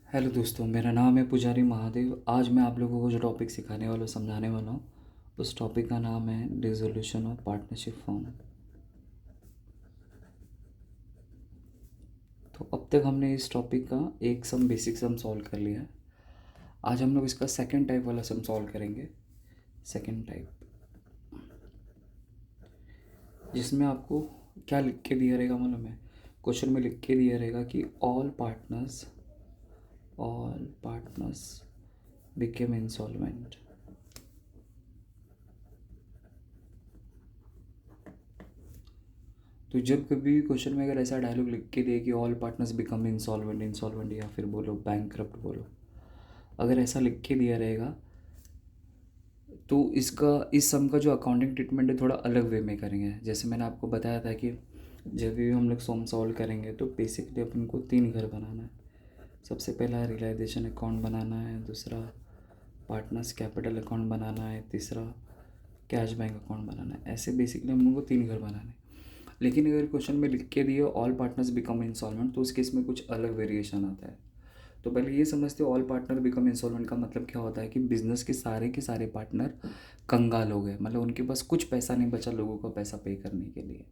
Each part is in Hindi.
हेलो दोस्तों, मेरा नाम है पुजारी महादेव। आज मैं आप लोगों को जो टॉपिक सिखाने वाला हूँ, समझाने वाला हूँ, उस टॉपिक का नाम है डिसोल्यूशन ऑफ पार्टनरशिप फॉर्म। तो अब तक हमने इस टॉपिक का एक सम बेसिक सम सॉल्व कर लिया है। आज हम लोग इसका सेकंड टाइप वाला सम सॉल्व करेंगे। सेकंड टाइप, जिसमें आपको क्या लिख के दिया रहेगा मालूम है? क्वेश्चन में लिख के दिया रहेगा कि ऑल पार्टनर्स बिकेम इंसॉल्वेंट। तो जब कभी क्वेश्चन में अगर ऐसा डायलॉग लिख के दे कि all partners become insolvent, insolvent या फिर बोलो बैंकरप्ट बोलो, अगर ऐसा लिख के दिया रहेगा तो इसका इस सम का जो अकाउंटिंग ट्रीटमेंट है थोड़ा अलग वे में करेंगे। जैसे मैंने आपको बताया था कि जब भी हम लोग सम सॉल्व करेंगे तो बेसिकली अपन को 3 घर बनाना है। सबसे पहला रियलाइजेशन अकाउंट बनाना है, दूसरा पार्टनर्स कैपिटल अकाउंट बनाना है, तीसरा कैश बैंक अकाउंट बनाना है। ऐसे बेसिकली हम लोग को 3 घर बनाने हैं। लेकिन अगर क्वेश्चन में लिख के दिए ऑल पार्टनर्स बिकम इंसॉल्वेंट, तो उस केस में कुछ अलग वेरिएशन आता है। तो पहले ये समझते हो ऑल पार्टनर बिकम इंसॉल्वेंट का मतलब क्या होता है कि बिजनेस के सारे पार्टनर कंगाल हो गए। मतलब उनके पास कुछ पैसा नहीं बचा लोगों का पैसा पे करने के लिए।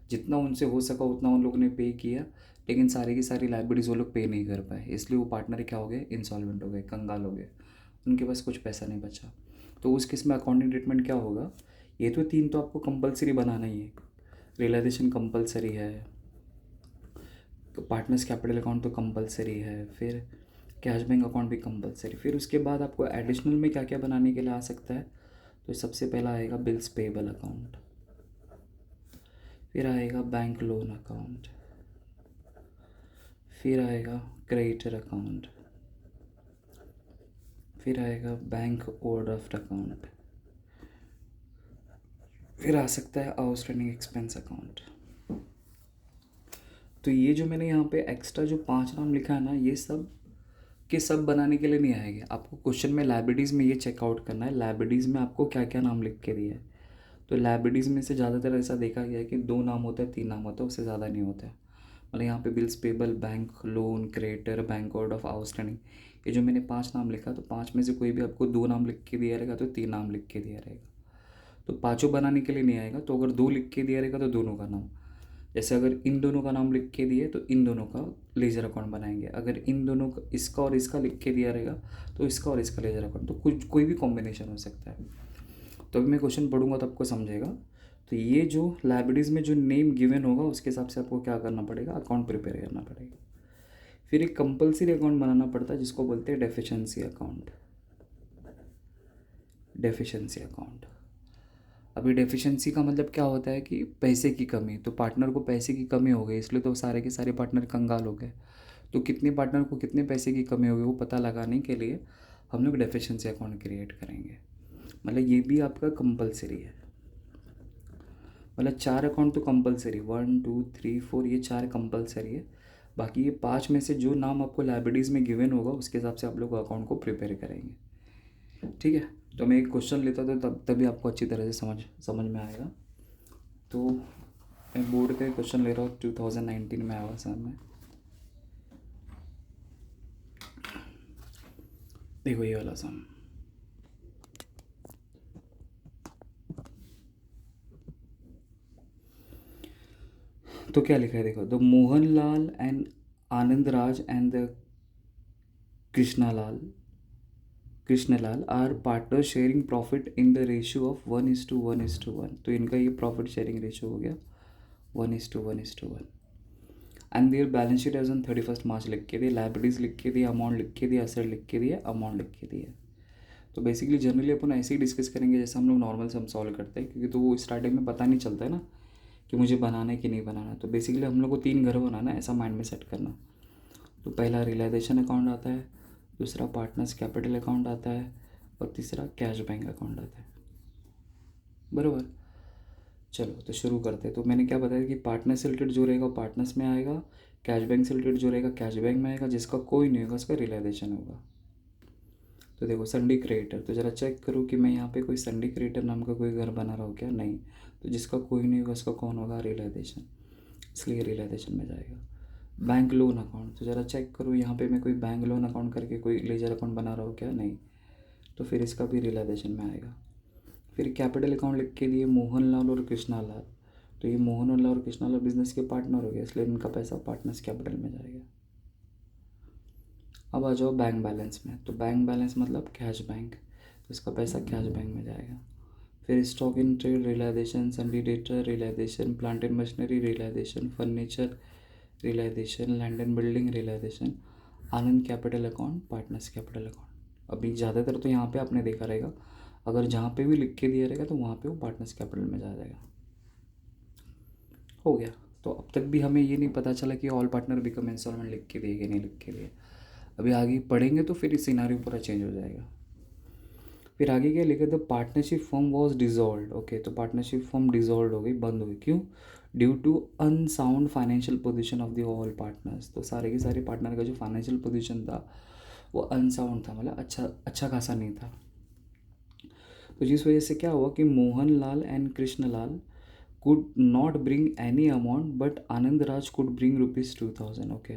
जितना उनसे हो सका उतना उन लोगों ने पे किया, लेकिन सारी की सारी लाइबिलिटीज़ वो लोग पे नहीं कर पाए, इसलिए वो पार्टनर क्या हो गए? इंसॉल्वेंट हो गए, कंगाल हो गए। उनके पास कुछ पैसा नहीं बचा। तो उस केस में अकाउंटिंग ट्रीटमेंट क्या होगा? ये तो 3 तो आपको कंपलसरी बनाना ही है। रियलाइजेशन कंपलसरी है, तो पार्टनर्स कैपिटल अकाउंट तो कंपलसरी है, फिर कैश बैंक अकाउंट भी कंपलसरी। फिर उसके बाद आपको एडिशनल में क्या क्या बनाने के लिए आ सकता है? तो सबसे पहला आएगा बिल्स पेबल अकाउंट, फिर आएगा बैंक लोन अकाउंट, फिर आएगा क्रेडिटर अकाउंट, फिर आएगा बैंक ओवरड्राफ्ट अकाउंट, फिर आ सकता है आउटस्टैंडिंग एक्सपेंस अकाउंट। तो ये जो मैंने यहाँ पे एक्स्ट्रा जो 5 नाम लिखा है ना, ये सब के सब बनाने के लिए नहीं आएंगे। आपको क्वेश्चन में लाइबिलिटीज़ में ये चेकआउट करना है, लाइबिलिटीज़ में आपको क्या क्या नाम लिख के दिया है। तो लाइबिलिटीज़ में से ज़्यादातर ऐसा देखा गया है कि 2 नाम होता है, 3 नाम होता है, उससे ज़्यादा नहीं होता है। मतलब यहाँ पे bills payable, bank loan, creditor, bank order of outstanding, ये जो मैंने 5 नाम लिखा, तो 5 में से कोई भी आपको 2 नाम लिख के दिया रहेगा तो 3 नाम लिख के दिया रहेगा। तो पाँचों बनाने के लिए नहीं आएगा। तो अगर 2 लिख के दिया रहेगा तो दोनों का नाम, जैसे अगर इन दोनों का नाम लिख के दिए तो इन दोनों का लेजर अकाउंट बनाएंगे। अगर इन दोनों का, इसका और इसका लिख के दिया रहेगा तो इसका और इसका लेजर अकाउंट। तो कुछ कोई भी कॉम्बिनेशन हो सकता है। तो अभी मैं क्वेश्चन पढ़ूंगा तो आपको समझेगा। तो ये जो लाइब्रेरीज में जो नेम गिवन होगा उसके हिसाब से आपको क्या करना पड़ेगा? अकाउंट प्रिपेयर करना पड़ेगा। फिर एक कंपलसरी अकाउंट बनाना पड़ता है जिसको बोलते हैं डेफिशिएंसी अकाउंट। डेफिशिएंसी अकाउंट, अभी डेफिशिएंसी का मतलब क्या होता है कि पैसे की कमी। तो पार्टनर को पैसे की कमी हो गई, इसलिए तो सारे के सारे पार्टनर कंगाल हो गए। तो कितने पार्टनर को कितने पैसे की कमी हो गई वो पता लगाने के लिए हम लोग डेफिशिएंसी अकाउंट क्रिएट करेंगे। मतलब ये भी आपका कंपलसरी है। मतलब 4 अकाउंट तो कंपलसरी, 1 2 3 4, ये 4 कंपलसरी है। बाकी ये 5 में से जो नाम आपको लाइब्रेरीज में गिवन होगा उसके हिसाब से आप लोग अकाउंट को प्रिपेयर करेंगे। ठीक है। तो मैं एक क्वेश्चन लेता था तभी आपको अच्छी तरह से समझ में आएगा। तो मैं बोर्ड का क्वेश्चन ले रहा हूँ, 2019 में आया हुआ सर में। देखो ये वाला सम, तो क्या लिखा है देखो। The Mohanlal and Anand Raj and the Krishnalal Krishnalal are partner sharing profit in the ratio of 1:1:1। तो इनका ये प्रॉफिट शेयरिंग रेशियो हो गया 1:1:1। And their balance sheet as on 31 March लिख के दिए, लाइबिलिटीज लिख के दिए, अमाउंट लिख के दिए, असेट लिख के दिए, अमाउंट लिख के दिए। तो बेसिकली जनरली अपन ऐसे ही डिस्कस करेंगे जैसे हम लोग नॉर्मल सम सॉल्व करते हैं, क्योंकि तो वो स्टार्टिंग में पता नहीं चलता है ना कि मुझे बनाना है कि नहीं बनाना है। तो बेसिकली हम लोग को 3 घर बनाना है, ऐसा माइंड में सेट करना। तो पहला रियलाइजेशन अकाउंट आता है, दूसरा पार्टनर्स कैपिटल अकाउंट आता है, और तीसरा कैश बैंक अकाउंट आता है। बराबर। चलो तो शुरू करते हैं। तो मैंने क्या बताया कि पार्टनर से रिलेटेड जो रहेगा पार्टनर्स में आएगा, कैश बैंक से रिलेटेड जो रहेगा कैश बैंक में आएगा, जिसका कोई नहीं होगा उसका रियलाइजेशन होगा। तो देखो संडी क्रिएटर, तो ज़रा चेक करो कि मैं यहाँ पे कोई संडी क्रिएटर नाम का कोई घर बना रहा हूँ क्या? नहीं। तो जिसका कोई नहीं होगा उसका कौन होगा? रियलाइजेशन, इसलिए रियलाइजेशन में जाएगा। बैंक लोन अकाउंट, तो ज़रा चेक करो यहाँ पे मैं कोई बैंक लोन अकाउंट करके कोई लेजर अकाउंट बना रहा हूँ क्या? नहीं। तो फिर इसका भी रियलाइजेशन में आएगा। फिर कैपिटल अकाउंट लिख के दिए मोहन लाल और कृष्णा लाल, तो ये मोहन लाल और कृष्णा लाल बिजनेस के पार्टनर हो गए, इसलिए इनका पैसा पार्टनर्स कैपिटल में जाएगा। अब आ जाओ बैंक बैलेंस में, तो बैंक बैलेंस मतलब कैश बैंक, तो इसका पैसा कैश बैंक में जाएगा। फिर stock in trade realisation, sundry debtor realisation, plant and machinery realisation, furniture realisation, land and building realisation, Anand capital account, partners capital account. अभी ज़्यादातर तो यहाँ पे आपने देखा रहेगा, अगर जहाँ पे भी लिख के दिया रहेगा तो वहाँ पे वो पार्टनर्स कैपिटल में जा जाएगा। हो गया। तो अब तक भी हमें ये नहीं पता चला कि ऑल पार्टनर बिकम इंस्टॉलमेंट लिख के दिए कि नहीं लिख के दिए। अभी आगे पढ़ेंगे तो फिर सिनारियो पूरा चेंज हो जाएगा। फिर आगे क्या लिखा, the partnership form was dissolve. Okay, तो पार्टनरशिप फॉर्म डिजॉल्व हो गई, बंद हो गई। क्यों? Due to unsound financial position of the all partners. तो सारे के सारे पार्टनर का जो फाइनेंशियल पोजीशन था वो अनसाउंड था, मतलब अच्छा खासा नहीं था। तो जिस वजह से क्या हुआ कि Mohan Lal and Krishna Lal could not bring any amount but Anand Raj could bring ₹2000। Okay,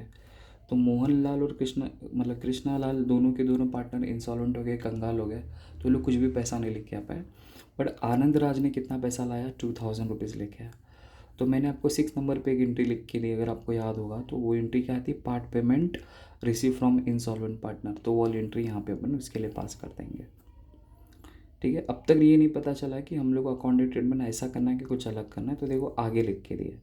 तो मोहन लाल और कृष्ण मतलब कृष्णा लाल दोनों के दोनों पार्टनर इंसॉल्वेंट हो गए, कंगाल हो गए, तो लोग कुछ भी पैसा नहीं लेके आ पाए। बट आनंद राज ने कितना पैसा लाया? ₹2000 लेके आया। तो मैंने आपको 6 नंबर पे एक एंट्री लिख के ली, अगर आपको याद होगा तो वो एंट्री क्या थी? Part payment receive from insolvent partner. तो वो एंट्री यहाँ पे अपन उसके लिए पास कर देंगे। ठीक है, अब तक ये नहीं पता चला कि हम लोग को अकाउंटिंग ट्रीटमेंट ऐसा करना है कि कुछ अलग करना है। तो देखो आगे लिख के दिए,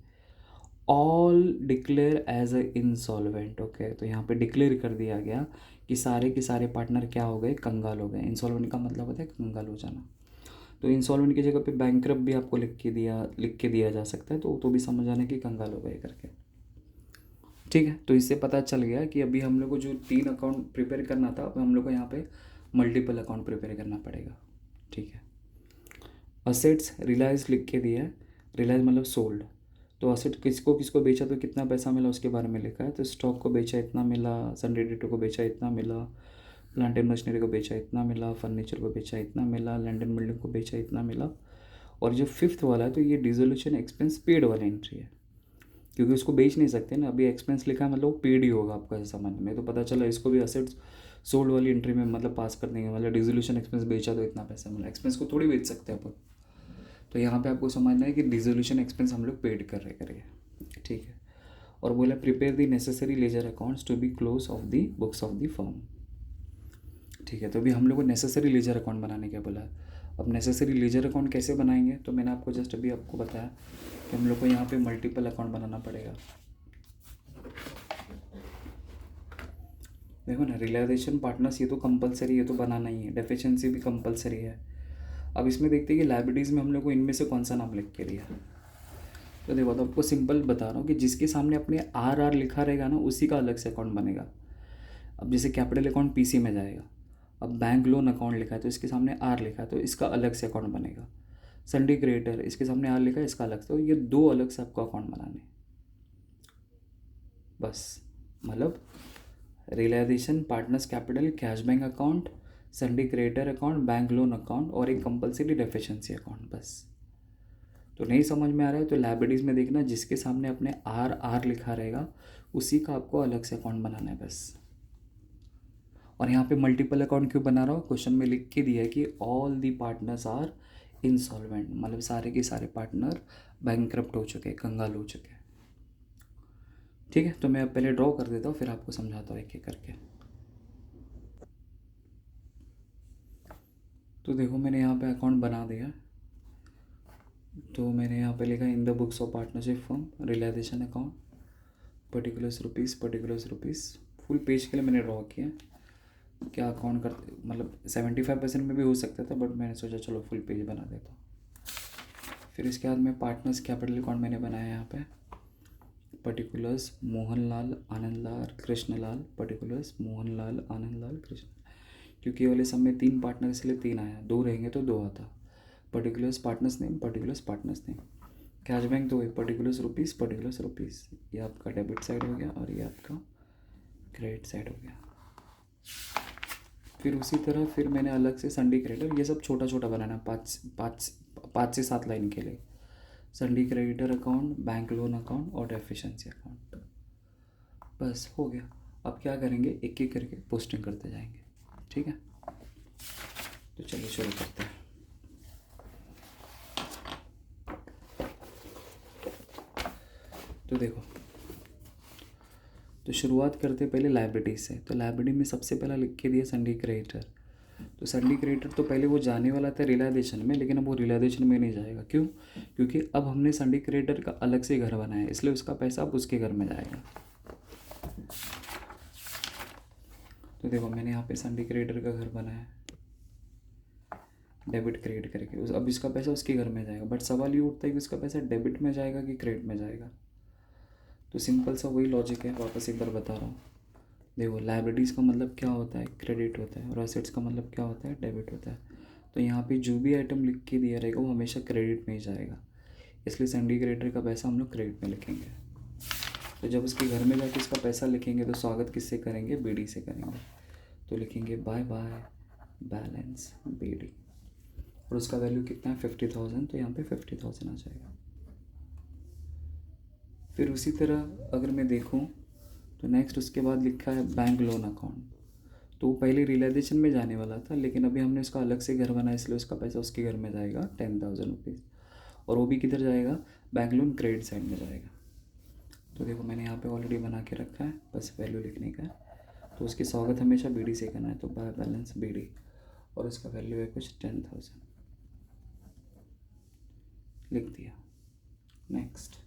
all declare as a insolvent. Okay, तो यहाँ पे डिक्लेयर कर दिया गया कि सारे के सारे पार्टनर क्या हो गए? कंगाल हो गए। इंसॉल्वेंट का मतलब होता है कंगाल हो जाना। तो इंसॉल्वेंट की जगह पे बैंकरप्ट भी आपको लिख के दिया जा सकता है, तो भी समझ आना कि कंगाल हो गए करके। ठीक है, तो इससे पता चल गया कि अभी हम लोग को जो 3 अकाउंट प्रिपेयर करना था, अब हम लोग को यहाँ पे मल्टीपल अकाउंट प्रिपेयर करना पड़ेगा। ठीक है, असेट्स रिलायंस लिख के दिया है, रिलायंस मतलब सोल्ड। तो असेट किसको किसको बेचा तो कितना पैसा मिला उसके बारे में लिखा है। तो स्टॉक को बेचा इतना मिला, सन्डे डेटो को बेचा इतना मिला, प्लांट एंड मशीनरी को बेचा इतना मिला, फर्नीचर को बेचा इतना मिला, लैंड एंड बिल्डिंग को बेचा इतना मिला। और जो फिफ्थ वाला है तो ये डिसोल्यूशन एक्सपेंस पेड वाला एंट्री है, क्योंकि उसको बेच नहीं सकते ना, अभी एक्सपेंस लिखा है मतलब पेड ही होगा आपका ऐसा समझ में। तो पता चला इसको भी असेट्स सोल्ड वाली एंट्री में मतलब पास कर देंगे, मतलब डिसोल्यूशन एक्सपेंस बेचा तो इतना पैसा मिला। एक्सपेंस को थोड़ी बेच सकते हैं अपन। तो यहाँ पे आपको समझना है कि डिसोल्यूशन एक्सपेंस हम लोग पेड कर रहे करेंगे। ठीक है, और बोला prepare the necessary ledger accounts to be close of the books of the firm. ठीक है, तो अभी हम लोग को नेसेसरी लेजर अकाउंट बनाने क्या बोला है। अब नेसेसरी लेजर अकाउंट कैसे बनाएंगे, तो मैंने आपको जस्ट अभी आपको बताया कि हम लोग को यहाँ पे मल्टीपल अकाउंट बनाना पड़ेगा। देखो ना, रियलाइजेशन पार्टनर्स ये तो कंपलसरी, ये तो बनाना ही है। डेफिशिएंसी भी कंपलसरी है। अब इसमें देखते हैं कि लाइबिलिटीज़ में हम लोग को इनमें से कौन सा नाम लिख के दिया। तो देखो, तो आपको सिंपल बता रहा हूँ कि जिसके सामने अपने आर लिखा रहेगा ना, उसी का अलग से अकाउंट बनेगा। अब जैसे कैपिटल अकाउंट पीसी में जाएगा, अब बैंक लोन अकाउंट लिखा है तो इसके सामने आर लिखा है तो इसका अलग से अकाउंट बनेगा। संडी क्रिएटर, इसके सामने आर लिखा है, इसका अलग से। तो ये दो अलग से आपको अकाउंट बनाने, बस। मतलब realisation, partners capital, cash bank account, sundry creditor account, bank loan account और एक कंपलसरी डेफिशिएंसी अकाउंट, बस। तो नहीं समझ में आ रहा है तो लाइबिलिटीज़ में देखना, जिसके सामने अपने आर लिखा रहेगा उसी का आपको अलग से अकाउंट बनाना है, बस। और यहाँ पे मल्टीपल अकाउंट क्यों बना रहा हूँ, क्वेश्चन में लिख के दिया है कि all the partners are insolvent, मतलब सारे के सारे पार्टनर बैंकरप्ट हो चुके हैं, कंगाल हो चुके हैं। ठीक है, तो मैं अब पहले ड्रॉ कर देता हूँ, फिर आपको समझाता हूँ एक एक करके। तो देखो मैंने यहाँ पे अकाउंट बना दिया। तो मैंने यहाँ पे लिखा in the books of partnership firm realisation account, particulars rupees. Full page के लिए मैंने ड्रॉ किया। क्या अकाउंट करते, मतलब 75% में भी हो सकता था, बट मैंने सोचा चलो फुल पेज बना देता हूँ। फिर इसके बाद में पार्टनर्स कैपिटल अकाउंट मैंने बनाया यहाँ पे, पर्टिकुलर्स मोहनलाल आनंदलाल कृष्णलाल, पर्टिकुलर्स मोहनलाल आनंदलाल कृष्ण, क्योंकि ये वाले सब में 3 पार्टनर इसलिए 3 आया, 2 रहेंगे तो 2 आता। Particulars partners name, cash bank तो पर्टिकुलर्स रुपीज़, ये आपका डेबिट साइड हो गया और ये आपका क्रेडिट साइड हो गया। फिर उसी तरह फिर मैंने अलग से संडी क्रेडिटर, ये सब छोटा छोटा बनाना, 5 से 7 लाइन के लिए। Sundry creditor account, bank loan account और डेफिशिएंसी अकाउंट। बस हो गया। अब क्या करेंगे, एक एक करके पोस्टिंग करते जाएंगे, ठीक है। तो चलिए शुरू करते हैं। तो देखो, तो शुरुआत करते पहले लाइब्रेरी से। तो लाइब्रेरी में सबसे पहला लिख के दिया संडे क्रिएटर। तो संडे क्रिएटर तो पहले वो जाने वाला था रियलाइजेशन में, लेकिन अब वो रियलाइजेशन में नहीं जाएगा। क्यों? क्योंकि अब हमने संडे क्रिएटर का अलग से घर बनाया है, इसलिए उसका पैसा अब उसके घर में जाएगा। तो देखो, मैंने यहाँ पे संडे क्रिएटर का घर बनाया, डेबिट क्रेडिट करके। अब इसका पैसा उसके घर में जाएगा। बट सवाल ये उठता है कि उसका पैसा डेबिट में जाएगा कि क्रेडिट में जाएगा। तो सिंपल सा वही लॉजिक है, वापस एक बार बता रहा हूँ। देखो, लाइब्रेरीज का मतलब क्या होता है, क्रेडिट होता है, और असेट्स का मतलब क्या होता है, डेबिट होता है। तो यहाँ पे जो भी आइटम लिख के दिया रहेगा वो हमेशा क्रेडिट में ही जाएगा, इसलिए संडे क्रेडिटर का पैसा हम लोग क्रेडिट में लिखेंगे। तो जब उसके घर में जाके इसका पैसा लिखेंगे तो स्वागत किससे करेंगे, बीडी से करेंगे। तो लिखेंगे बाय बाय बैलेंस बीडी, और उसका वैल्यू कितना है, 50,000। तो यहाँ पे 50,000 आ जाएगा। फिर उसी तरह अगर मैं देखूँ तो नेक्स्ट उसके बाद लिखा है बैंक लोन अकाउंट। तो वो पहले रियलाइजेशन में जाने वाला था, लेकिन अभी हमने उसका अलग से घर बनाया, इसलिए उसका पैसा उसके घर में जाएगा 10,000 रुपीज़। और वो भी किधर जाएगा, बैंक लोन क्रेडिट साइड में जाएगा। तो देखो, मैंने यहाँ पे ऑलरेडी बना के रखा है, बस वैल्यू लिखने का है। तो उसकी स्वागत हमेशा बीडी से करना है, तो बाय बैलेंस बीडी, और उसका वैल्यू है कुछ 10,000, लिख दिया। नेक्स्ट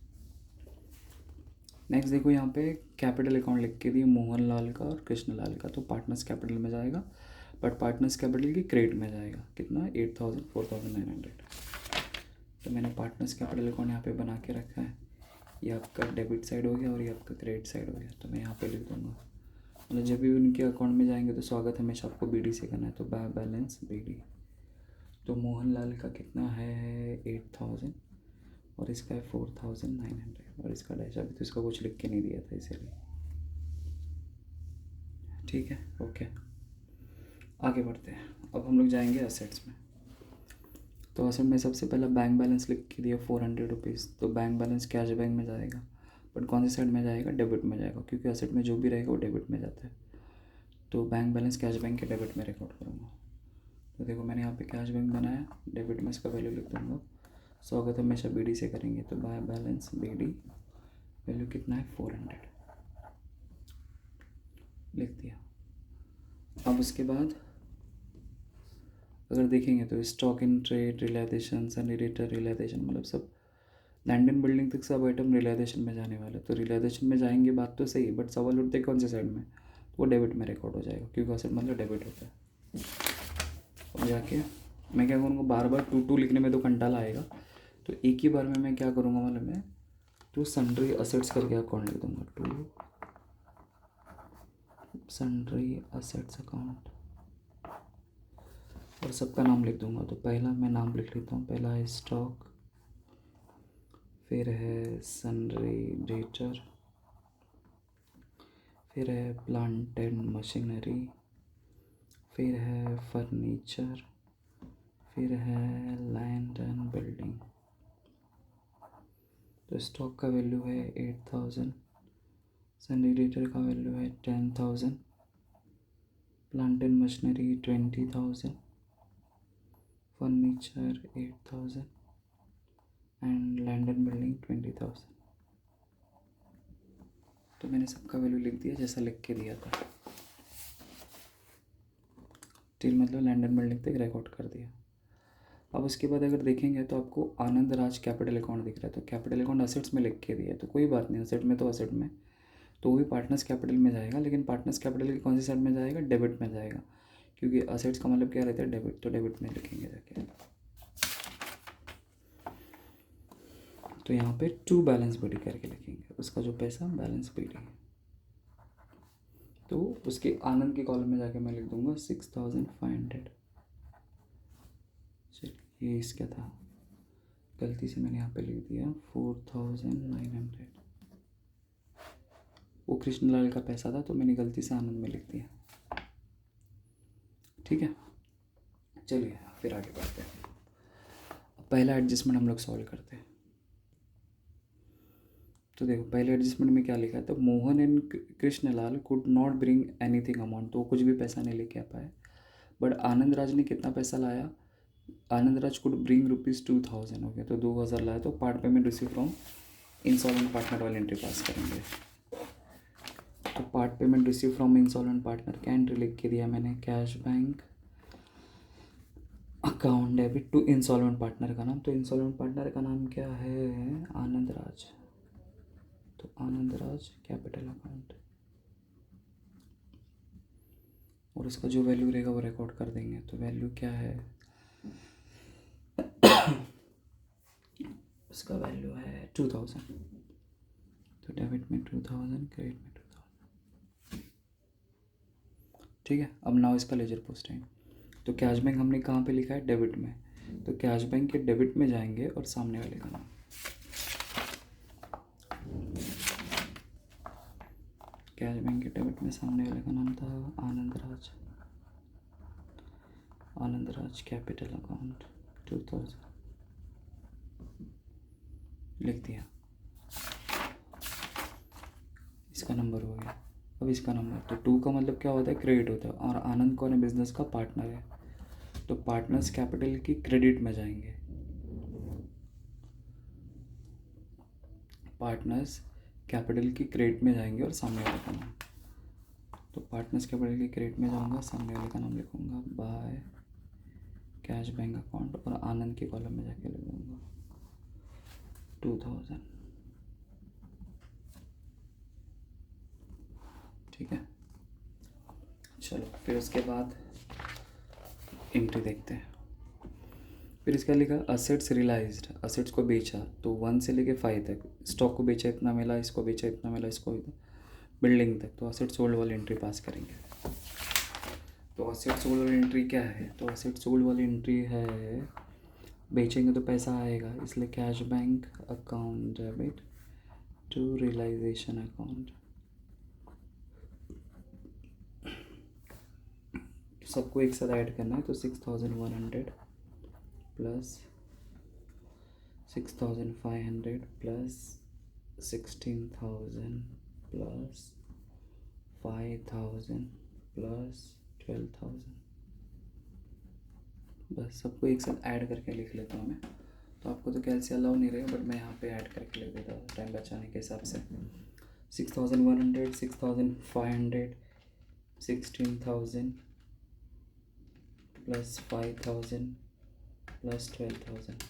देखो, यहाँ पे कैपिटल अकाउंट लिख के दिए मोहनलाल का और कृष्णलाल का। तो पार्टनर्स कैपिटल में जाएगा, बट पार्टनर्स कैपिटल की क्रेडिट में जाएगा। कितना, 8,000, 4,900। तो मैंने पार्टनर्स कैपिटल अकाउंट यहाँ पे बना के रखा है। ये आपका डेबिट साइड हो गया और ये आपका क्रेडिट साइड हो गया। तो मैं यहाँ पे लिख दूँगा, मतलब जब भी उनके अकाउंट में जाएंगे तो स्वागत हमेशा आपको बीडी से करना है, तो बाय बैलेंस बीडी। तो मोहनलाल का कितना है, 8,000, और इसका है 4,900, और इसका डैश अभी तो इसका कुछ लिख के नहीं दिया था इसीलिए। ठीक है, ओके, आगे बढ़ते हैं। अब हम लोग जाएंगे असेट्स में। तो असेट में सबसे पहला बैंक बैलेंस लिख के दिया 400 रुपीज़। तो बैंक बैलेंस कैश बैंक में जाएगा, बट कौन सी साइड में जाएगा, डेबिट में जाएगा, क्योंकि असेट में जो भी रहेगा वो डेबिट में जाता है। तो बैंक बैलेंस कैश बैंक के डेबिट में रिकॉर्ड करूँगा। तो देखो, मैंने यहाँ पे कैश बैंक बनाया, डेबिट में इसका वैल्यू लिख दूँगा। स्वागत हमेशा बीडी से करेंगे, तो बाय बैलेंस बीडी, वैल्यू कितना है, 400, लिख दिया। अब उसके बाद अगर देखेंगे तो स्टॉक इन ट्रेड, रियलाइजेशन, सनरेटर रियलाइजेशन, मतलब सब लैंड एंड बिल्डिंग तक सब आइटम रियलाइजेशन में जाने वाले। तो रियलाइजेशन में जाएंगे, बात तो सही है, बट सवाल उठते कौन से साइड में, तो वो डेबिट में रिकॉर्ड हो जाएगा, क्योंकि असेट मतलब डेबिट होता है। और जाके मैं क्या करूँगा, बार बार 2 लिखने में तो कंटाला आएगा, तो एक ही बार में मैं क्या करूँगा, मतलब मैं टू सन्ड्री असेट्स करके अकाउंट लिख दूँगा, टू सन्ड्री असेट्स अकाउंट, और सबका नाम लिख दूँगा। तो पहला मैं नाम लिख लेता हूँ, पहला है स्टॉक, फिर है सन्ड्री डेटर, फिर है प्लांट एंड मशीनरी, फिर है फर्नीचर, फिर है लैंड एंड बिल्डिंग। तो स्टॉक का वैल्यू है 8,000, सन्ड्री डेटर का वैल्यू है 10,000, plant and machinery 20,000, furniture 8,000 and land and building 20,000। तो मैंने सबका वैल्यू लिख दिया जैसा लिख के दिया था, टिल मतलब लैंड एंड बिल्डिंग तक रिकॉर्ड कर दिया। अब उसके बाद अगर देखेंगे तो आपको आनंद राज कैपिटल अकाउंट दिख रहा है। तो कैपिटल अकाउंट असेट्स में लिख के दिया है, तो कोई बात नहीं, असेट में तो असेट में, तो वो भी पार्टनर्स कैपिटल में जाएगा, लेकिन पार्टनर्स कैपिटल की कौन सी साइड में जाएगा, डेबिट में जाएगा, क्योंकि असेट्स का मतलब क्या रहता है, डेबिट। तो डेबिट में लिखेंगे जाके। तो यहाँ पे टू बैलेंस बीडी करके लिखेंगे, उसका जो पैसा बैलेंस बीडी है। तो उसके आनंद के कॉलम में जाके मैं लिख दूंगा 6,500। चलिए, ये इसका था, गलती से मैंने यहाँ पे लिख दिया 4,900। वो कृष्णलाल का पैसा था, तो मैंने गलती से आनंद में लिख दिया। ठीक है, चलिए फिर आगे बढ़ते हैं। पहला एडजस्टमेंट हम लोग सॉल्व करते हैं। तो देखो पहले एडजस्टमेंट में क्या लिखा है, तो Mohan and Krishnalal could not bring anything amount, तो वो कुछ भी पैसा नहीं लेके आ पाए। बट आनंद राज ने कितना पैसा लाया, आनंद राज कुड ब्रिंग ₹2000, हो गया, तो 2000 लाया, तो part payment receive from insolvent partner वाली एंट्री पास करेंगे। तो part payment receive from insolvent partner, क्या एंट्री लिख के दिया मैंने, cash bank account debit to insolvent partner का नाम, तो इंसॉल्वेंट पार्टनर का नाम क्या है, आनंद राज, तो आनंद राज कैपिटल अकाउंट, और उसका जो वैल्यू रहेगा वो रिकॉर्ड कर देंगे। तो वैल्यू क्या है, उसका वैल्यू है 2000, तो डेबिट में 2000, क्रेडिट में 2000। ठीक है, अब नाउ इसका लेजर पोस्टिंग। तो कैश बैंक हमने कहाँ पे लिखा है, डेबिट में, तो कैश बैंक के डेबिट में जाएंगे और सामने वाले का नाम, कैश बैंक के डेबिट में सामने वाले का नाम था आनंद राज, आनंद राज कैपिटल अकाउंट 2000 लिख दिया। इसका नंबर हो गया। अब इसका नंबर, तो 2 का मतलब क्या होता है, क्रेडिट होता है, और आनंद कौन है, बिजनेस का पार्टनर है, तो पार्टनर्स कैपिटल की क्रेडिट में जाएंगे, पार्टनर्स कैपिटल की क्रेडिट में जाएंगे और सामने वाले का नाम, तो पार्टनर्स कैपिटल की क्रेडिट में जाऊंगा, सामने वाले का नाम लिखूंगा बाय कैश बैंक अकाउंट, और आनंद के कॉलम में जाके लिख दूंगा 2000। ठीक है, चलो फिर उसके बाद एंट्री देखते हैं। फिर इसका लिखा असेट्स रियलाइज्ड, असेट्स को बेचा, तो 1 से लेके 5 तक, स्टॉक को बेचा इतना मिला, इसको बेचा इतना मिला, इसको बिल्डिंग तक, तो असेट सोल्ड वाली एंट्री पास करेंगे। तो असेट सोल्ड वाली एंट्री क्या है, तो असेट सोल्ड वाली एंट्री है, बेचेंगे तो पैसा आएगा, इसलिए cash bank account debit to realisation account, सबको एक साथ ऐड करना है, तो 6100 प्लस 6500 प्लस 16000 प्लस 5000 प्लस 12000, बस सबको एक साथ ऐड करके लिख लेता हूँ मैं। तो आपको तो कैलसी अलाउ नहीं रहेगा, बट मैं यहाँ पे ऐड करके लिख देता हूँ टाइम बचाने के हिसाब से। 6100 6500 16000 प्लस 5000 प्लस 12000,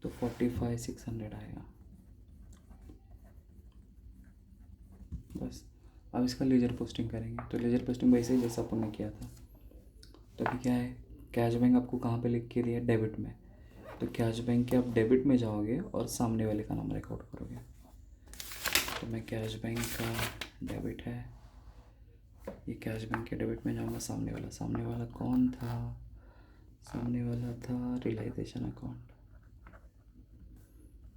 तो 45600 आएगा। बस अब इसका लेजर पोस्टिंग करेंगे, तो लेजर पोस्टिंग वैसे ही जैसा अपन ने किया था। तो अभी क्या है, कैश बैंक आपको कहाँ पे लिख के दिया, डेबिट में, तो कैश बैंक के आप डेबिट में जाओगे और सामने वाले का नाम रिकॉर्ड करोगे। तो मैं कैश बैंक का डेबिट है, ये कैश बैंक के डेबिट में जाऊँगा, सामने वाला कौन था, सामने वाला था रियलाइजेशन अकाउंट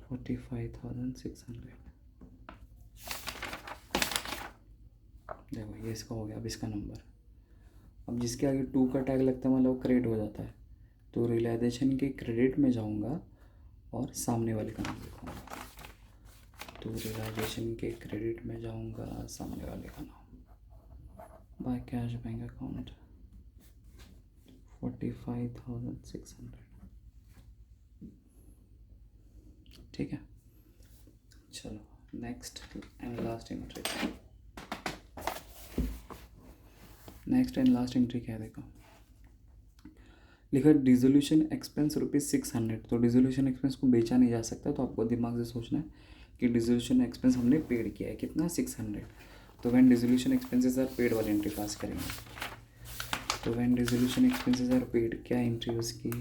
45,600। देखो ये इसका हो गया। अब इसका नंबर, अब जिसके आगे 2 का टैग लगता है मतलब वो क्रेडिट हो जाता है, तो रियलाइजेशन के क्रेडिट में जाऊंगा और सामने वाले का नाम लिखूँगा, तो रियलाइजेशन के क्रेडिट में जाऊंगा, सामने वाले का नाम बाय कैश बैंक अकाउंट 45,600। ठीक है, चलो next and last entry, next and last entry क्या है, देखो लिखा डिसोल्यूशन एक्सपेंस ₹600, तो डिसोल्यूशन एक्सपेंस को बेचा नहीं जा सकता, तो आपको दिमाग से सोचना है कि डिसोल्यूशन एक्सपेंस हमने पेड किया है कितना, 600, तो when dissolution expenses are paid वाली एंट्री पास करेंगे। तो when dissolution expenses are paid, क्या एंट्री उसकी,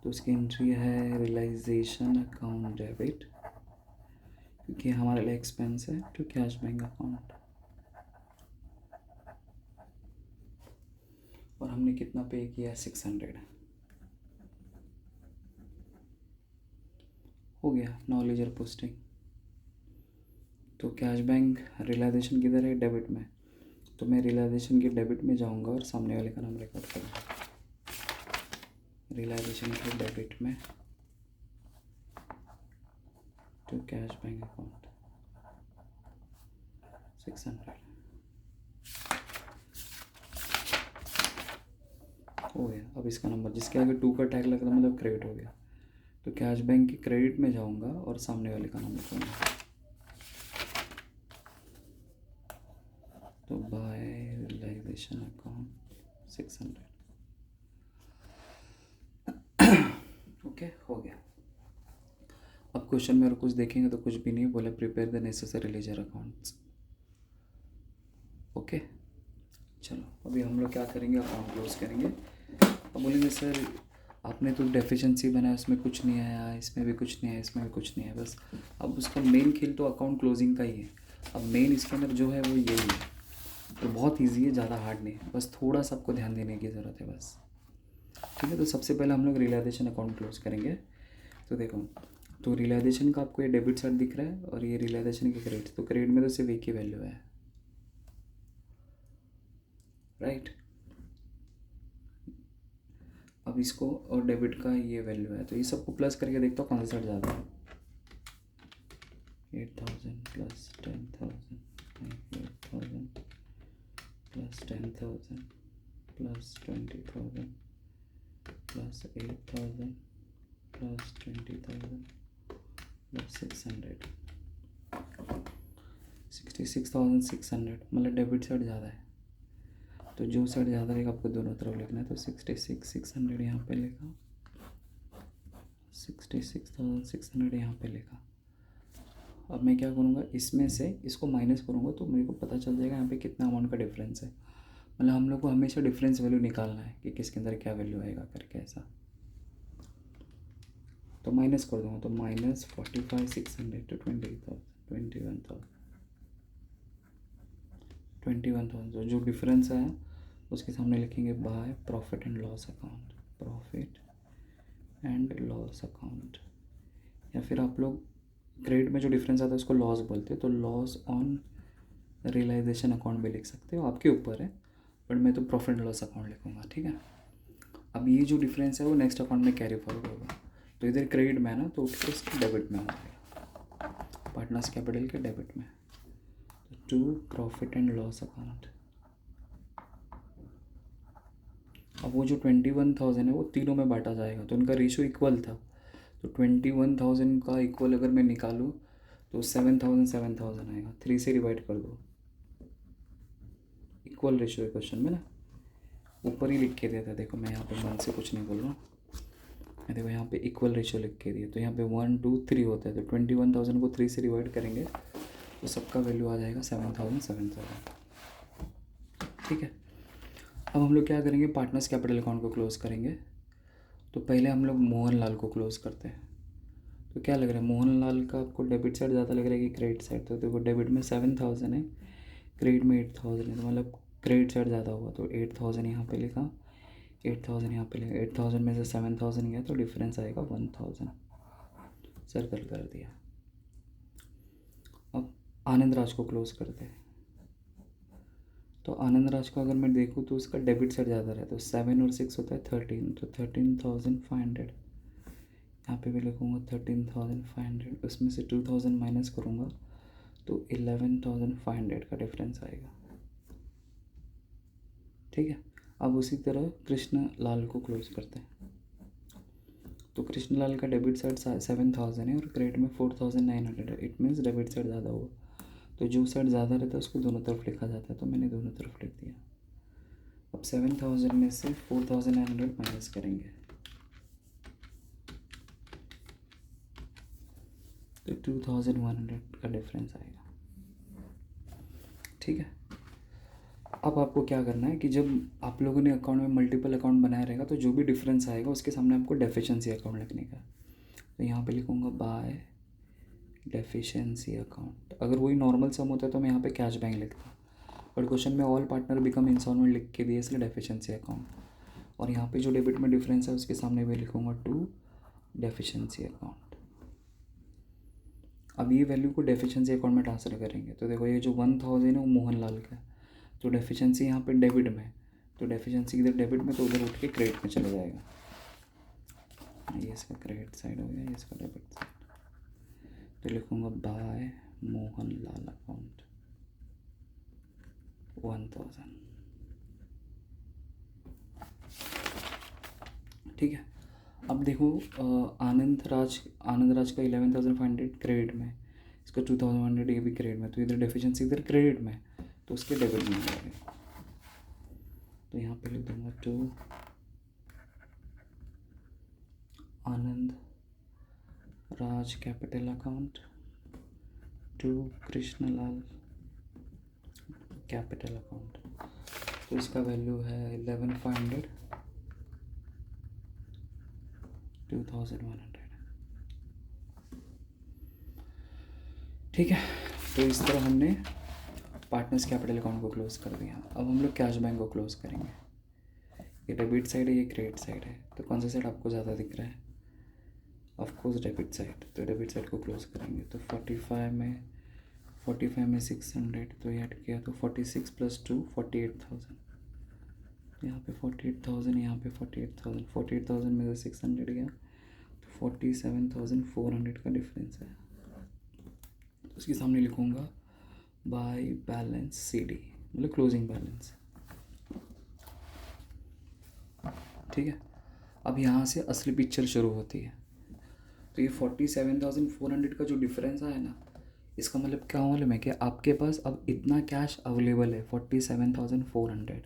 तो उसकी एंट्री है रियलाइजेशन अकाउंट डेबिट, क्योंकि हमारे लिए एक्सपेंस है, टू कैश बैंक अकाउंट, और हमने कितना पे किया, 600 हो गया। नाउ लेजर पोस्टिंग, तो कैश बैंक रियलाइजेशन किधर है, डेबिट में, तो मैं रियलाइजेशन के डेबिट में जाऊंगा और सामने वाले का नाम रिकॉर्ड करूँगा, रियलाइजेशन के डेबिट में टू कैश बैंक अकाउंट 600 हो गया। अब इसका नंबर जिसके आगे 2 का टैग लग रहा मतलब क्रेडिट हो गया। तो कैश बैंक की क्रेडिट में जाऊंगा और सामने वाले का नाम लिखूंगा। तो बाय रियलाइजेशन अकाउंट 600। ओके हो गया। अब क्वेश्चन में और कुछ देखेंगे तो कुछ भी नहीं बोला, prepare the necessary ledger accounts. Okay चलो अभी हम लोग क्या करेंगे, अकाउंट क्लोज करेंगे। अब बोलेंगे सर आपने तो डेफिशिएंसी बनाया उसमें कुछ नहीं आया, इसमें भी कुछ नहीं आया, इसमें भी कुछ नहीं है, बस अब उसका मेन खेल तो अकाउंट क्लोजिंग का ही है। अब मेन इसके अंदर जो है वो यही है, तो बहुत इजी है, ज़्यादा हार्ड नहीं है, बस थोड़ा सा आपको ध्यान देने की ज़रूरत है बस। ठीक है तो सबसे पहले हम लोग रियलाइजेशन अकाउंट क्लोज करेंगे। तो देखो तो रियलाइजेशन का आपको ये डेबिट साइड दिख रहा है और ये रियलाइजेशन की क्रेडिट, तो क्रेडिट में तो सिर्फ एक ही वैल्यू है, राइट। अब इसको और डेबिट का ये वैल्यू है, तो ये सबको प्लस करके देखता हूँ कौन सा साइड ज़्यादा है। 8,000 plus 10,000 8,000 plus 10,000 plus 20,000 plus 8,000 plus 20,000 plus 600 66,600 मतलब डेबिट साइड ज़्यादा है, तो जो साइड ज़्यादा रहेगा आपको दोनों तरफ लिखना है। तो 66,600 यहाँ पे लिखा, 66,600 यहाँ पे लिखा। अब मैं क्या करूँगा, इसमें से इसको माइनस करूँगा तो मेरे को पता चल जाएगा यहाँ पे कितना अमाउंट का डिफरेंस है। मतलब हम लोग को हमेशा डिफरेंस वैल्यू निकालना है कि किसके अंदर क्या वैल्यू आएगा करके ऐसा। तो माइनस कर दूँगा, तो -45,600 to 21,000 तो जो डिफरेंस है उसके सामने लिखेंगे by profit and loss account, profit and loss account. या फिर आप लोग क्रेडिट में जो डिफरेंस आता है उसको लॉस बोलते हैं, तो लॉस ऑन रियलाइजेशन अकाउंट भी लिख सकते हो, आपके ऊपर है, बट मैं तो प्रॉफिट एंड लॉस अकाउंट लिखूँगा। ठीक है अब ये जो डिफरेंस है वो नेक्स्ट अकाउंट में कैरी फॉरवर्ड होगा, तो इधर क्रेडिट में है ना तो उठ के इसके डेबिट में हो जाएगा, पार्टनर्स कैपिटल के डेबिट में, to profit and loss account. अब वो जो 21,000 है वो तीनों में बांटा जाएगा, तो उनका रेशियो इक्वल था, तो 21,000 का इक्वल अगर मैं निकालूँ तो 7,000 आएगा, 3 से डिवाइड कर दो, इक्वल रेशियो है क्वेश्चन में ना, ऊपर ही लिख के दिया था। देखो मैं यहाँ पे मन से कुछ नहीं बोल रहा हूँ, मैं देखो यहाँ पे इक्वल रेशियो लिख के दिया, तो यहाँ पे 1 2 3 होता है, तो 21,000 को 3 से डिवाइड करेंगे तो सबका वैल्यू आ जाएगा 7,000। ठीक है अब हम लोग क्या करेंगे, पार्टनर्स कैपिटल अकाउंट को क्लोज करेंगे। तो पहले हम लोग मोहन लाल को क्लोज करते हैं। तो क्या लग रहा है, मोहन लाल का आपको डेबिट साइड ज़्यादा लग रहा है कि क्रेडिट साइड? तो देखो डेबिट में 7,000 है, क्रेडिट में 8,000 है, तो मतलब क्रेडिट साइड ज़्यादा हुआ, तो 8,000 यहाँ पे लिखा, 8,000 यहाँ पे लिखा, 8,000 में से 7,000 गया तो डिफरेंस आएगा 1,000, सर्कल कर दिया। अब आनंद राज को क्लोज करते हैं। तो आनंद राज को अगर मैं देखूँ तो उसका डेबिट साइड ज़्यादा रहता है, तो 7 और 6 होता है 13, तो 13,500 यहाँ पे भी लिखूँगा 13,500, उसमें से 2,000 माइनस करूँगा तो 11,500 का डिफरेंस आएगा। ठीक है अब उसी तरह कृष्ण लाल को क्लोज करते हैं। तो कृष्ण लाल का डेबिट साइड 7,000 है और क्रेडिट में 4,900 है, इट मीन्स डेबिट साइड ज़्यादा हुआ, तो जो साइड ज़्यादा रहता है उसको दोनों तरफ लिखा जाता है, तो मैंने दोनों तरफ लिख दिया। अब 7,000 में से 4,900 माइनस करेंगे तो 2,100 का डिफरेंस आएगा। ठीक है अब आपको क्या करना है कि जब आप लोगों ने अकाउंट में मल्टीपल अकाउंट बनाया रहेगा तो जो भी डिफरेंस आएगा उसके सामने आपको डेफिशिएंसी अकाउंट लिखने का। तो यहाँ पे लिखूँगा बाय डेफिशिएंसी अकाउंट। अगर वही नॉर्मल सम होता है तो मैं यहाँ पे कैश बैंक लिखता, बट क्वेश्चन में ऑल पार्टनर बिकम इंसॉल्वेंट लिख के दिए इसलिए डेफिशिएंसी अकाउंट, और यहाँ पे जो डेबिट में डिफरेंस है उसके सामने भी लिखूँगा टू डेफिशिएंसी अकाउंट। अब ये वैल्यू को डेफिशिएंसी अकाउंट में ट्रांसफर करेंगे, तो देखो ये जो 1,000 है वो मोहन लाल का है, तो डेफिशिएंसी यहाँ पे डेबिट में, तो डेफिशिएंसी इधर डेबिट में तो उधर उठ के क्रेडिट में चला जाएगा। ये इसका क्रेडिट साइड हो गया, ये इसका डेबिट साइड। तो लिखूँगा बाय मोहन लाल अकाउंट 1000। ठीक है। अब देखो आनंद राज का 11,500 क्रेडिट में, इसका 2,100 ये भी क्रेडिट में, तो इधर डेफिशिएंसी इधर क्रेडिट में, तो उसके डेबिट में जाएगा। तो यहाँ पे लिख दूंगा to Anand Raj capital account to Krishnalal capital account. तो इसका वैल्यू है 11,500 2,100। ठीक है। तो इस तरह हमने पार्टनर्स कैपिटल अकाउंट को क्लोज कर दिया। अब हम लोग कैश बैंक को क्लोज करेंगे। ये डेबिट साइड है, ये क्रेडिट साइड है, तो कौन सा साइड आपको ज़्यादा दिख रहा है? Of course debit side. तो डेबिट साइड को क्लोज करेंगे। तो 45 में 600, तो ऐड किया तो 46 + 2 48,000। यहाँ पे 48,000, यहाँ पे 48,000, 48,000 में से 600 गया तो 47,400 का डिफरेंस है। तो उसके सामने लिखूँगा बाय बैलेंस CD, मतलब क्लोजिंग बैलेंस। ठीक है। अब यहाँ से असली पिक्चर शुरू होती है। तो ये 47,400 का जो डिफरेंस आया ना, इसका मतलब क्या मालूम है कि आपके पास अब इतना कैश अवेलेबल है 47,400।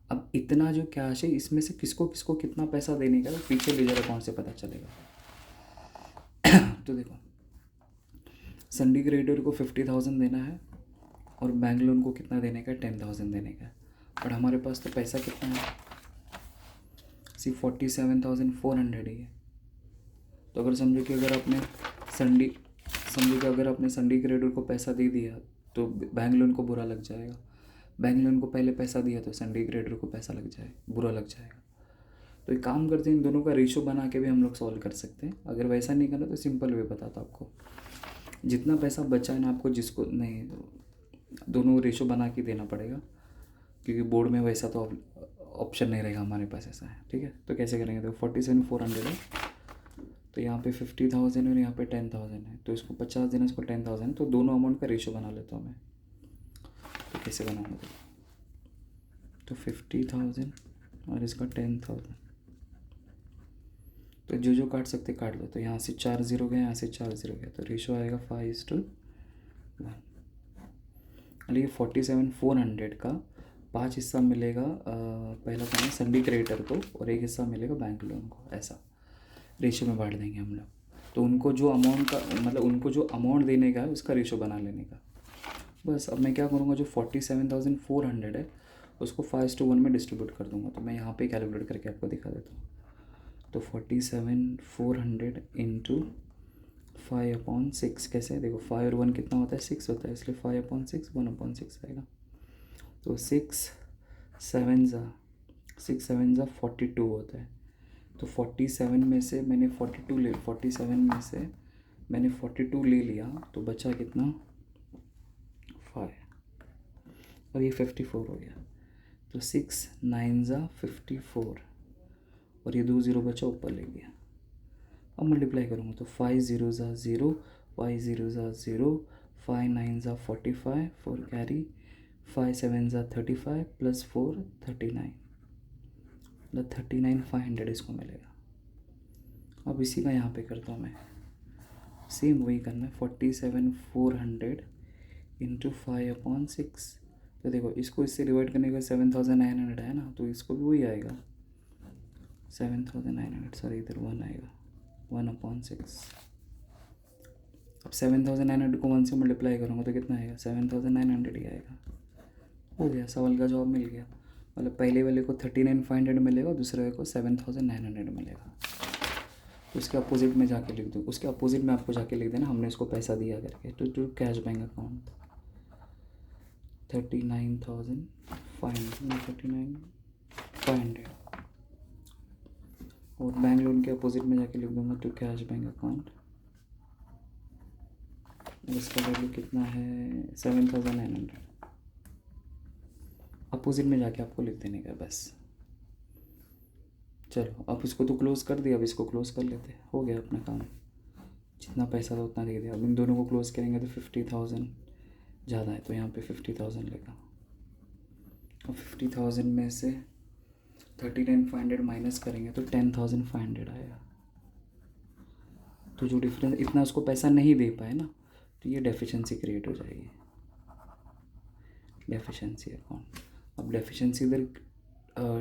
अब इतना जो कैश है इसमें से किसको किसको कितना पैसा देने का, पीछे लेजर अकाउंट से पता चलेगा। तो देखो, संडी क्रेडिटर को 50,000 देना है और बैंक लोन को कितना देने का है? 10,000 देने का है। और हमारे पास तो पैसा कितना है? सिर्फ 47,400 ही है। तो अगर समझो कि अगर आपने संडी क्रेडिटर को पैसा दे दिया तो बैंक लोन को बुरा लग जाएगा। बैंक लोन को पहले पैसा दिया तो संडी क्रेडिटर को पैसा बुरा लग जाएगा। तो एक काम करते हैं, इन दोनों का रेशो बना के भी हम लोग सॉल्व कर सकते हैं। अगर वैसा नहीं करना तो सिंपल वे बताता आपको, जितना पैसा बचा है ना आपको, जिसको नहीं, दोनों रेशो बना के देना पड़ेगा, क्योंकि बोर्ड में वैसा तो ऑप्शन नहीं रहेगा हमारे पास, ऐसा है। ठीक है। तो कैसे करेंगे? तो 47,400 है, तो यहाँ पे 50,000 और यहाँ पे 10,000 है, तो इसको 50 देना, इसको 10,000, तो दोनों अमाउंट का रेशो बना लेता हूँ मैं। तो कैसे बनाऊँगा? तो 50,000 और इसका 10,000, तो जो काट सकते काट लो। तो यहाँ से 4 0 गए, यहाँ से 4 0 गए, तो रेशो आएगा 5:1। ये 47,400 का 5 हिस्सा मिलेगा पहला काम है संडी क्रेडिटर को, और 1 हिस्सा मिलेगा बैंक लोन को। ऐसा रेशो में बांट देंगे हम लोग। तो उनको जो अमाउंट का, मतलब उनको जो अमाउंट देने का है उसका रेशो बना लेने का। बस अब मैं क्या करूँगा, जो 47,400 है उसको 5:1 में डिस्ट्रीब्यूट कर दूँगा। तो मैं यहाँ पे कैलकुलेट करके आपको दिखा देता हूँ। तो 47,400 इंटू 5/6 कैसे? देखो 5 और 1 कितना होता है? 6 होता है, इसलिए 5/6 1/6 आएगा। तो 6 7 ज़ा 42 होता है। तो 47 में से मैंने 42 ले लिया, तो बचा कितना? 5, और ये 54 हो गया। तो 6 9 ज़ा 54, और ये 2 0 बचा, ऊपर ले गया। अब मल्टीप्लाई करूँगा तो 5 0 ज़ा 0, 5 0 ज़ा 0, 5 9 ज़ा 45, 4 कैरी, 5 7 ज़ा 35 + 4 39, मतलब 39,500 इसको मिलेगा। अब इसी का यहाँ पे करता हूँ मैं, सेम वही करना है। 47,400 इंटू 5/6। तो देखो इसको इससे डिवाइड करने का 7,900 है ना, तो इसको भी वही आएगा 7,900, सॉरी इधर 1 आएगा 1/6। अब 7,900 को 1 से मल्टीप्लाई करूँगा तो कितना आएगा? 7,900 ही आएगा। हो गया, सवाल का जवाब मिल गया। मतलब पहले वाले को 39,500 मिलेगा, दूसरे वाले को 7,900 मिलेगा। तो उसके अपोजिट में जाके लिख दो, उसके अपोजिट में आपको जाके लिख देना हमने इसको पैसा दिया करके। टू कैश बैंक अकाउंट 39,500 और बैंक लोन के अपोजिट में जाके लिख दूंगा टू कैश बैंक अकाउंट। इसका वैल्यू कितना है? 7,900। अपोजिट में जाके आपको लिख देने का बस। चलो अब इसको तो क्लोज़ कर दिया, अब इसको क्लोज़ कर लेते हैं, हो गया अपना काम। जितना पैसा था उतना दे दिया। अब इन दोनों को क्लोज करेंगे तो 50,000 ज़्यादा है, तो यहाँ पे 50,000 लेगा। और 50,000 में से 39,500 माइनस करेंगे तो 10,500 आएगा। तो जो डिफरेंस, इतना उसको पैसा नहीं दे पाए ना, तो ये डेफिशिएंसी क्रिएट हो जाएगी, डेफिशिएंसी अकाउंट। अब डेफिशिएंसी इधर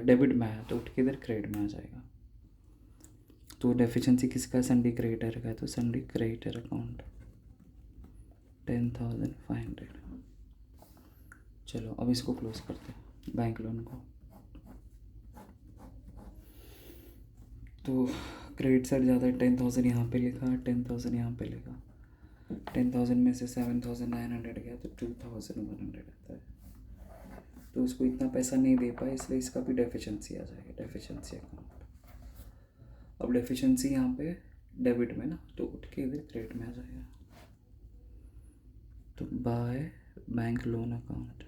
डेबिट में आया तो उठ के इधर क्रेडिट में आ जाएगा। तो डेफिशिएंसी किसका, सन्डी क्रेडिटर का है, तो सन्डी क्रेडिटर अकाउंट 10,500। चलो अब इसको क्लोज करते हैं, बैंक लोन को। तो क्रेडिट साइड ज़्यादा है, 10,000 यहाँ पे लिखा, 10,000 यहाँ पे लिखा। 10,000 में से 7,900 गया तो 2,100 आता है। तो उसको इतना पैसा नहीं दे पाए, इसलिए इसका भी डेफिशिएंसी आ जाएगा, डेफिशिएंसी अकाउंट। अब डेफिशिएंसी यहाँ पे डेबिट में ना, तो उठ के इधर क्रेडिट में आ जाएगा। तो बाय बैंक लोन अकाउंट।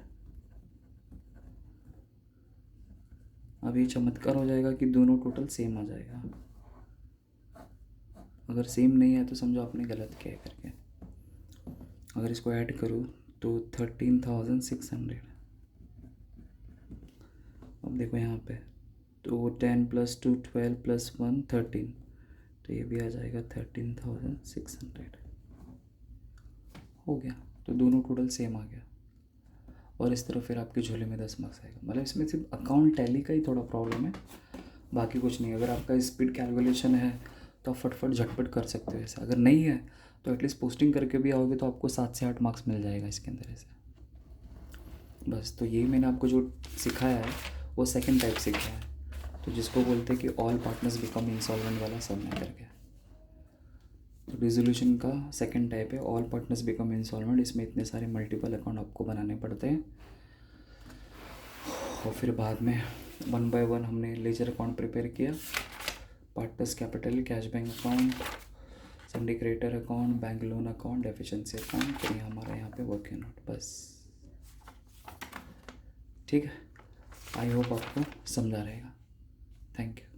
अब ये चमत्कार हो जाएगा कि दोनों टोटल सेम आ जाएगा। अगर सेम नहीं है तो समझो आपने गलत किया है करके। अगर इसको ऐड करूँ तो 13,600। अब देखो यहाँ पे, तो 10 + 2 12 + 1 13, तो ये भी आ जाएगा 13,600 हो गया। तो दोनों टोटल सेम आ गया। और इस तरह फिर आपके झोले में 10 मार्क्स आएगा। मतलब इसमें सिर्फ अकाउंट टैली का ही थोड़ा प्रॉब्लम है, बाकी कुछ नहीं। अगर आपका स्पीड कैलकुलेशन है तो आप फटफट झटपट कर सकते हो ऐसे। अगर नहीं है तो एटलीस्ट पोस्टिंग करके भी आओगे तो आपको 7 से 8 मार्क्स मिल जाएगा इसके अंदर ऐसे। बस तो ये मैंने आपको जो सिखाया है वो सेकंड टाइप सिखाया है, तो जिसको बोलते हैं कि ऑल पार्टनर्स बिकम इंसॉल्वेंट वाला सब में करके। तो डिसोल्यूशन का सेकंड टाइप है ऑल पार्टनर्स बिकम इंसॉल्वेंट। इसमें इतने सारे मल्टीपल अकाउंट आपको बनाने पड़ते हैं, और फिर बाद में 1 बाय 1 हमने लेजर अकाउंट प्रिपेयर किया, partners capital, cash bank account, सन्डी creditor account, bank loan account, deficiency account, फिर हमारा यहाँ पे वर्किंग नोट। बस ठीक है, आई होप आपको समझा रहेगा। Thank you.